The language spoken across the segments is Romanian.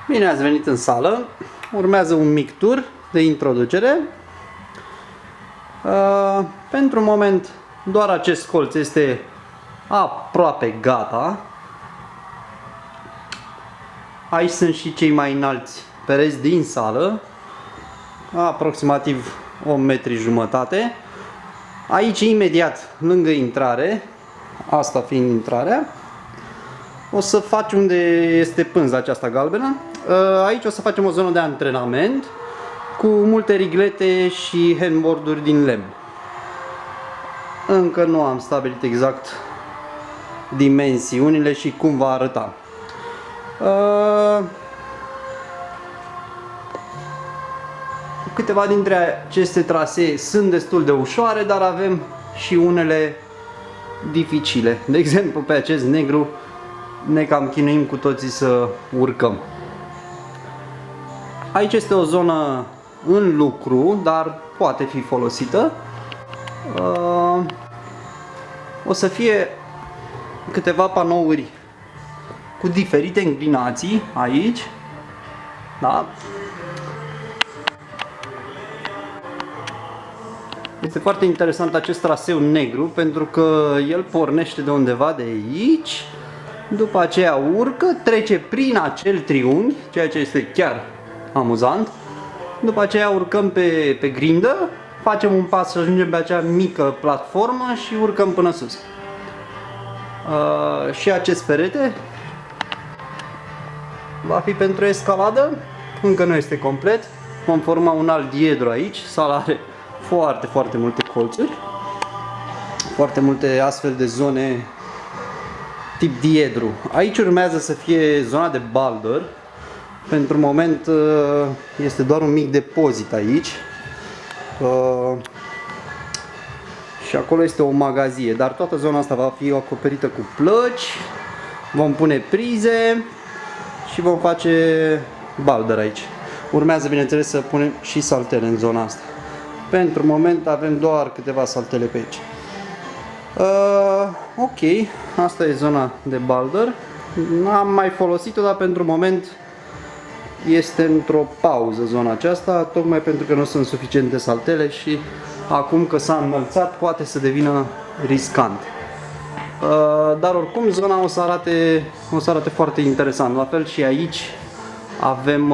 Bine ați venit în sală. Urmează un mic tur de introducere. Pentru moment doar acest colț este aproape gata. Aici sunt și cei mai înalți pereți din sală, aproximativ 1,5 m. Aici imediat lângă intrare, asta fiind intrarea, o să faci unde este pânza aceasta galbenă. Aici o să facem o zonă de antrenament cu multe riglete și handboard-uri din lemn. Încă nu am stabilit exact dimensiunile și cum va arăta. Câteva dintre aceste trasee sunt destul de ușoare, dar avem și unele dificile. De exemplu, pe acest negru ne cam chinuim cu toții să urcăm. Aici este o zonă în lucru, dar poate fi folosită. O să fie câteva panouri cu diferite înclinații aici. Da? Este foarte interesant acest traseu negru pentru că el pornește de undeva de aici, după aceea urcă, trece prin acel triunghi, ceea ce este chiar amuzant. După aceea urcăm pe grindă, facem un pas să ajungem pe acea mică platformă și urcăm până sus. Și acest perete va fi pentru escaladă, încă nu este complet. Vom forma un alt diedru aici, sala are foarte multe colțuri, foarte multe astfel de zone tip diedru. Aici urmează să fie zona de boulder. Pentru moment este doar un mic depozit aici. Și acolo este o magazie, dar toată zona asta va fi acoperită cu plăci. Vom pune prize și vom face boulder aici. Urmează, bineînțeles, să punem și saltele în zona asta. Pentru moment avem doar câteva saltele pe aici. Ok, asta e zona de boulder. N-am mai folosit-o, dar pentru moment este într-o pauză zona aceasta, tocmai pentru că nu sunt suficiente saltele și acum că s-a înălțat poate să devină riscant. Dar oricum zona o să arate foarte interesant. La fel și aici avem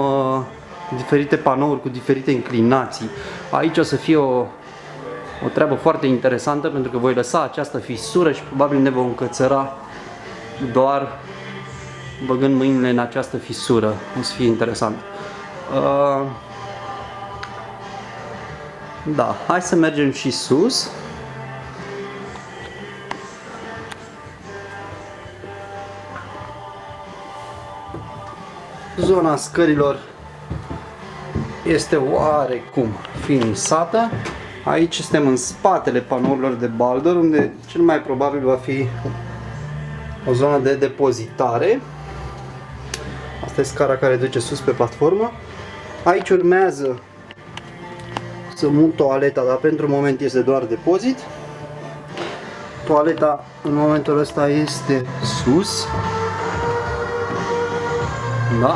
diferite panouri cu diferite înclinații. Aici o să fie o treabă foarte interesantă pentru că voi lăsa această fisură și probabil ne vom încățăra doar băgând mâinile în această fisură. O să fie interesant. Da, hai să mergem și sus. Zona scărilor este oarecum finisată. Aici suntem în spatele panourilor de boulder, unde cel mai probabil va fi o zonă de depozitare. Asta e scara care duce sus pe platformă. Aici urmează să mut toaleta, dar pentru moment este doar depozit. Toaleta în momentul ăsta este sus. Da.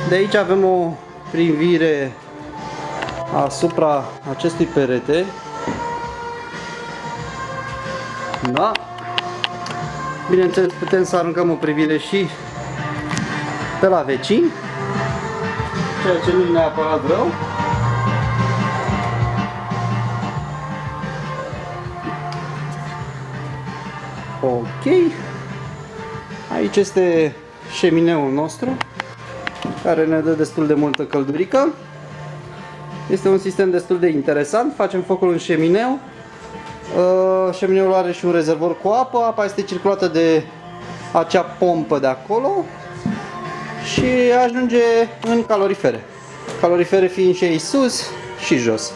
De aici avem o privire asupra acestui perete. Da. Bineînțeles, putem să aruncăm o privire și pe la vecini, ceea ce nu e neapărat rău. Ok. Aici este șemineul nostru, care ne dă destul de multă căldurică. Este un sistem destul de interesant. Facem focul în șemineu. Șemineul are și un rezervor cu apă. Apa este circulată de acea pompă de acolo și ajunge în calorifere. Calorifere fiind și aici sus și jos.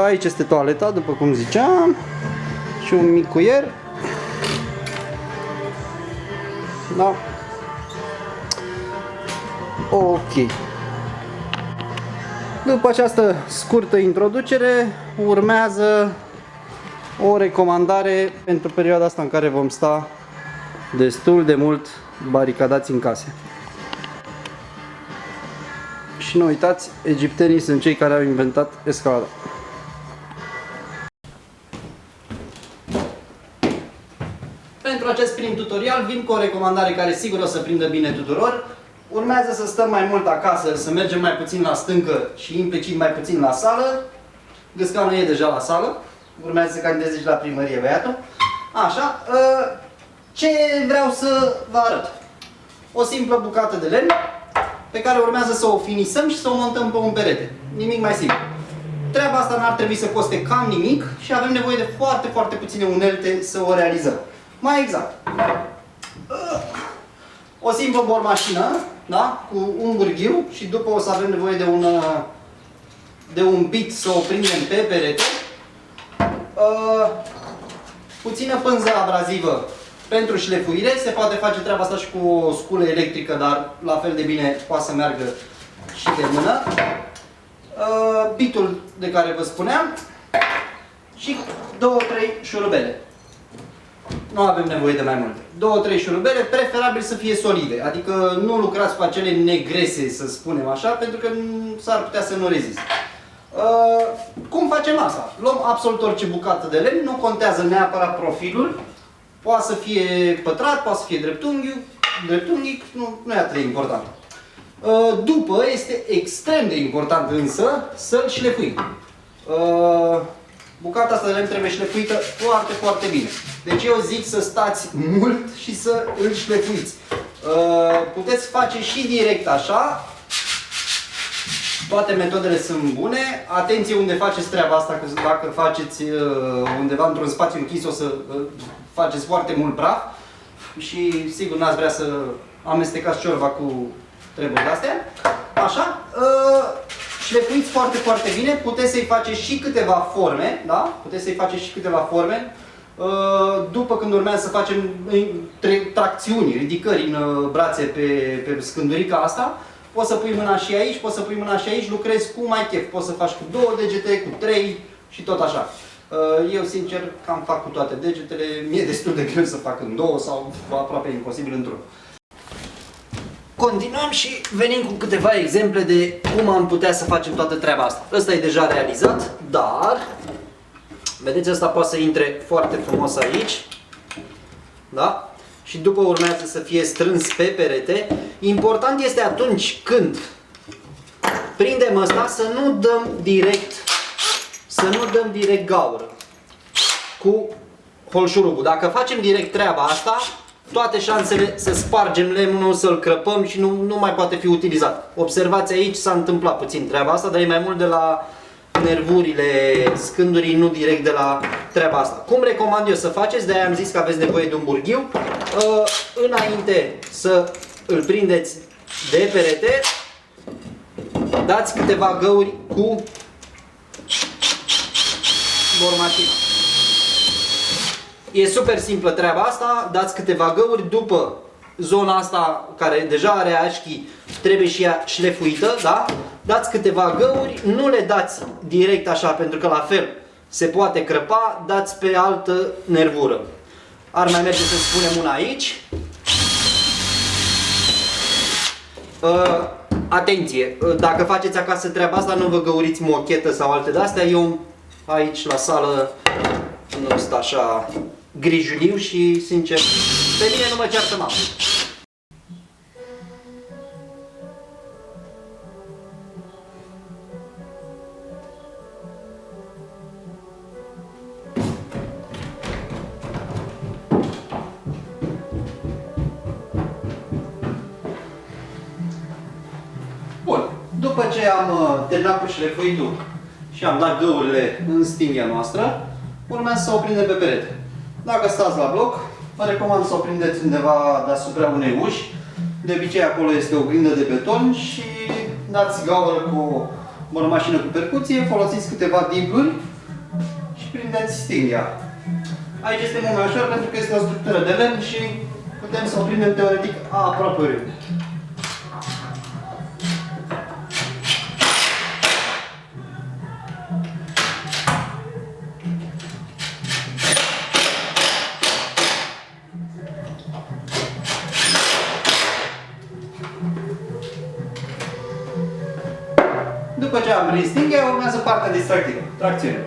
Aici este toaleta, după cum ziceam, și un mic cuier. Da. Ok. După această scurtă introducere, urmează o recomandare pentru perioada asta în care vom sta destul de mult baricadați în case. Și nu uitați, egiptenii sunt cei care au inventat escalada. Pentru acest prim tutorial vin cu o recomandare care sigur o să prindă bine tuturor. Urmează să stăm mai mult acasă, să mergem mai puțin la stâncă și implicit mai puțin la sală. Gâscanul e deja la sală, urmează să candideze și la primărie băiatul. Așa, ce vreau să vă arăt? O simplă bucată de lemn pe care urmează să o finisăm și să o montăm pe un perete. Nimic mai simplu. Treaba asta n-ar trebui să coste cam nimic și avem nevoie de foarte, foarte puține unelte să o realizăm. Mai exact. O simplă bormașină, da? Cu un burghiu și după o să avem nevoie de un bit să o prindem pe perete. Puțină pânză abrazivă pentru șlefuire. Se poate face treaba asta și cu o sculă electrică, dar la fel de bine poate să meargă și de mână. Bitul de care vă spuneam și 2-3 șurubele. Nu avem nevoie de mai multe. 2-3 șurubele, preferabil să fie solide, adică nu lucrați cu acele negrese, să spunem așa, pentru că s-ar putea să nu reziste. Cum facem asta? Luăm absolut orice bucată de lemn, nu contează neapărat profilul, poate să fie pătrat, poate să fie dreptunghic, nu e atât de important. După, este extrem de important însă să-l șlefuim. Bucata asta de lemn trebuie șlefuită foarte, foarte bine. Deci eu zic să stați mult și să îl șlefuiți. Puteți face și direct așa. Toate metodele sunt bune. Atenție unde faceți treaba asta, că dacă faceți undeva într-un spațiu închis o să faceți foarte mult praf și sigur n-ați vrea să amestecați ciorba cu treburile astea. Așa. Șlefuiți foarte, foarte bine. Puteți să-i faceți și câteva forme, da? Puteți să-i faceți și câteva forme. După când urmează să facem tracțiuni, ridicări în brațe pe scândurica asta, poți să pui mâna și aici, poți să pui mâna și aici, lucrezi cum mai chef. Poți să faci cu 2 degete, cu 3 și tot așa. Eu, sincer, cam fac cu toate degetele. Mi-e destul de greu să fac în 2 sau aproape imposibil într-unul. Continuăm și venim cu câteva exemple de cum am putea să facem toată treaba asta. Ăsta e deja realizat, dar vedeți, ăsta poate să intre foarte frumos aici. Da? Și după urmează să fie strâns pe perete. Important este atunci când prindem ăsta să nu dăm direct gaură cu holșurubul. Dacă facem direct treaba asta, toate șansele să spargem lemnul, să-l crăpăm și nu mai poate fi utilizat. Observați, aici s-a întâmplat puțin treaba asta, dar e mai mult de la nervurile scândurii, nu direct de la treaba asta. Cum recomand eu să faceți? De-aia am zis că aveți nevoie de un burghiu. Înainte să îl prindeți de perete, dați câteva găuri cu bormașina. E super simplă treaba asta, dați câteva găuri, după zona asta care deja are așchi, trebuie și ea șlefuită, da? Dați câteva găuri, nu le dați direct așa pentru că la fel se poate crăpa, dați pe altă nervură. Ar mai merge să spunem una aici. Atenție, dacă faceți acasă treaba asta, nu vă găuriți mochetă sau alte de-astea, eu aici la sală nu sunt așa grijuliu și, sincer, pe mine nu mă ceartă mama. Bun, după ce am terminat cu șlefuitul și am dat găurile în stinghia noastră, urmează să o prindem pe perete. Dacă stați la bloc, vă recomand să o prindeți undeva deasupra unei uși. De obicei acolo este o grindă de beton și dați gaură cu o mașină cu percuție, folosiți câteva digluri și prindeți stinghia. Aici este mult mai ușor pentru că este o structură de lemn și putem să o prindem teoretic aproape oriunde. După ce am prins stingherea, urmează partea distractivă, tracțiune.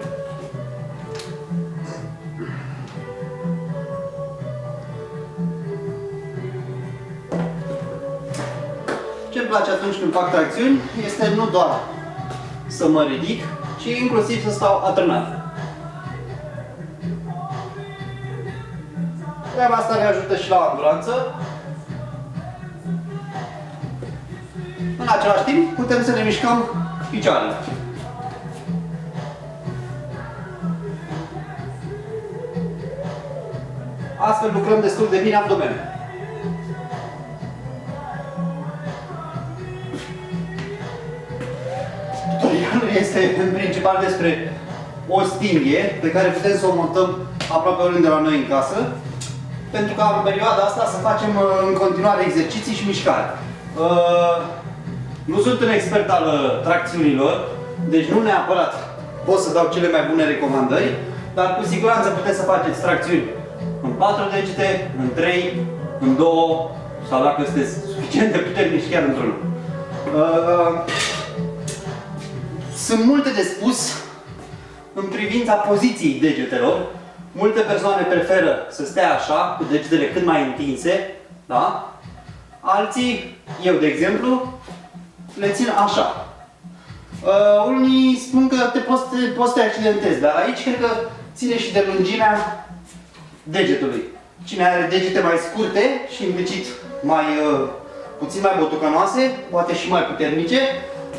Ce-mi place atunci când fac tracțiuni este nu doar să mă ridic, ci inclusiv să stau atârnat. Treaba asta ne ajută și la anduranță. În același timp, putem să ne mișcăm picioarele. Astfel lucrăm destul de bine abdomenul. Tutorialul este în principal despre o stinghie pe care putem să o montăm aproape oriunde la noi în casă, pentru ca în perioada asta să facem în continuare exerciții și mișcare. Nu sunt un expert al tracțiunilor, deci nu neapărat pot să dau cele mai bune recomandări, dar cu siguranță puteți să faceți tracțiuni în 4 degete, în 3, în 2 sau dacă sunteți suficient de puternici chiar într-unul. Sunt multe de spus în privința poziției degetelor. Multe persoane preferă să stea așa, cu degetele cât mai întinse, da? Alții, eu de exemplu, le țin așa. Unii spun că poți să te accidentezi, dar aici cred că ține și de lungimea degetului. Cine are degete mai scurte și împlicit puțin mai botucănoase, poate și mai puternice,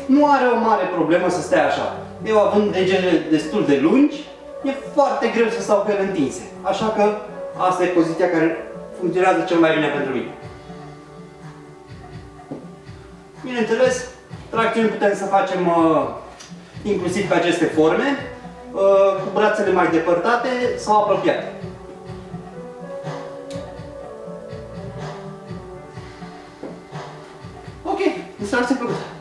nu are o mare problemă să stea așa. Eu având degetele destul de lungi, e foarte greu să stau pe ele întinse. Așa că asta e poziția care funcționează cel mai bine pentru mine. Bineînțeles, tracțiuni putem să facem inclusiv pe aceste forme, cu brațele mai depărtate sau apropiate. Ok, distracție plăcută!